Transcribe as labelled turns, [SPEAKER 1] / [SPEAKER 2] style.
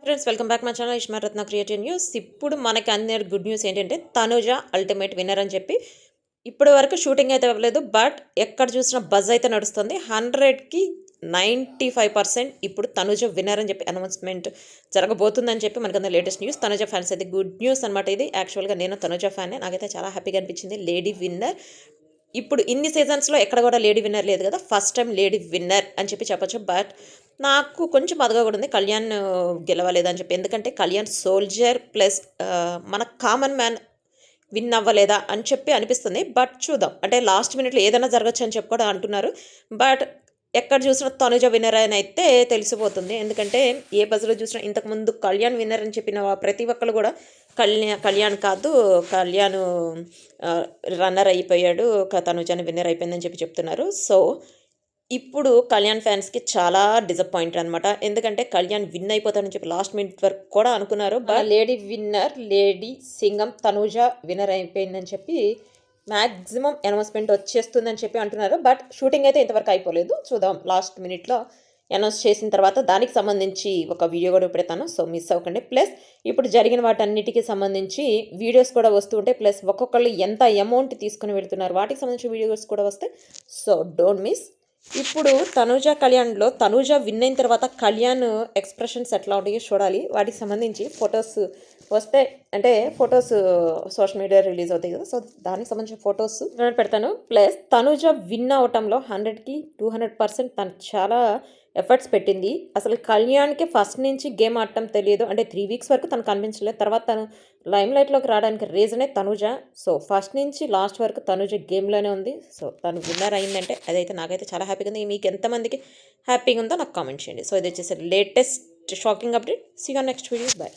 [SPEAKER 1] Friends welcome back my channel Ishmaratna creative news. ఇప్పుడు మనకి అందిన గుడ్ న్యూస్ ఏంటంటే తనుజ అల్టిమేట్ విన్నర్ అని చెప్పి ఇప్పటి వరకు షూటింగ్ అయితే అవ్వలేదు. బట్ ఎక్కడ చూసినా బజ్ అయితే నడుస్తుంది. 100కి 95% ఇప్పుడు తనుజ విన్నర్ అని చెప్పి అనౌన్స్మెంట్ జరగబోతుందని చెప్పి మనకు లేటెస్ట్ న్యూస్. తనుజ ఫ్యాన్స్ అయితే గుడ్ న్యూస్ అనమాట ఇది. యాక్చువల్గా నేను తనుజ ఫ్యానే, నాకైతే చాలా హ్యాపీగా అనిపించింది. లేడీ విన్నర్ ఇప్పుడు ఇన్ని సీజన్స్లో ఎక్కడ కూడా లేడీ విన్నర్ లేదు కదా, ఫస్ట్ టైం లేడీ విన్నర్ అని చెప్పి చెప్పొచ్చు. బట్ నాకు కొంచెం బాధగా కూడా ఉంది కళ్యాణ్ గెలవలేదని చెప్పి. ఎందుకంటే కళ్యాణ్ సోల్జర్ ప్లస్ మన కామన్ మ్యాన్ విన్ అవ్వలేదా అని చెప్పి అనిపిస్తుంది. బట్ చూద్దాం, అంటే లాస్ట్ మినిట్లో ఏదైనా జరగచ్చు అని చెప్పి కూడా అంటున్నారు. బట్ ఎక్కడ చూసినా తనుజ విన్నర్ అని అయితే తెలిసిపోతుంది. ఎందుకంటే ఏ బజ్లో చూసినా ఇంతకుముందు కళ్యాణ్ విన్నర్ అని చెప్పిన ప్రతి ఒక్కరు కూడా కళ్యాణ్ కాదు, కళ్యాణ్ రన్నర్ అయిపోయాడు, తనుజాని విన్నర్ అయిపోయిందని చెప్పి చెప్తున్నారు. సో ఇప్పుడు కళ్యాణ్ ఫ్యాన్స్కి చాలా డిసప్పాయింట్ అనమాట. ఎందుకంటే కళ్యాణ్ విన్ అయిపోతాడని చెప్పి లాస్ట్ మినిట్ వరకు కూడా అనుకున్నారు. But lady winner lady Singam Tanuja winner అయిపోయిందని చెప్పి మ్యాక్సిమం అనౌన్స్మెంట్ వచ్చేస్తుందని చెప్పి అంటున్నారు. బట్ షూటింగ్ అయితే ఇంతవరకు అయిపోలేదు. చూద్దాం, లాస్ట్ మినిట్లో అనౌన్స్ చేసిన తర్వాత దానికి సంబంధించి ఒక వీడియో కూడా పెడతాను. సో మిస్ అవ్వకండి. ప్లస్ ఇప్పుడు జరిగిన వాటన్నిటికీ సంబంధించి వీడియోస్ కూడా వస్తూ ఉంటాయి. ప్లస్ ఒక్కొక్కళ్ళు ఎంత అమౌంట్ తీసుకుని వెళ్తున్నారు వాటికి సంబంధించిన వీడియోస్ కూడా వస్తాయి. So don't miss. ఇప్పుడు తనూజ కళ్యాణ్లో తనూజ విన్ అయిన తర్వాత కళ్యాణ్ ఎక్స్ప్రెషన్స్ ఎట్లా ఉంటాయో చూడాలి. వాటికి సంబంధించి ఫొటోస్ వస్తే, అంటే ఫొటోస్ సోషల్ మీడియా రిలీజ్ అవుతాయి కదా, సో దానికి సంబంధించిన ఫొటోస్ పెడతాను. ప్లస్ తనూజ విన్ అవటంలో 100కి 200% తను చాలా ఎఫర్ట్స్ పెట్టింది. అసలు కళ్యాణ్కి ఫస్ట్ నుంచి గేమ్ ఆడటం తెలియదు, అంటే 3 వీక్స్ వరకు తను కనిపించలేదు. తర్వాత తను లైమ్ లైట్లోకి రావడానికి రీజనే తనూజ. సో ఫస్ట్ నుంచి లాస్ట్ వరకు తనూజ గేమ్లోనే ఉంది. సో తను విన్నర్ అయిందంటే అదైతే నాకైతే చాలా హ్యాపీగా ఉంది. మీకు ఎంతమందికి హ్యాపీగా ఉందో నాకు కామెంట్ చేయండి. సో ఇది వచ్చేసి latest shocking update. See you next video. Bye.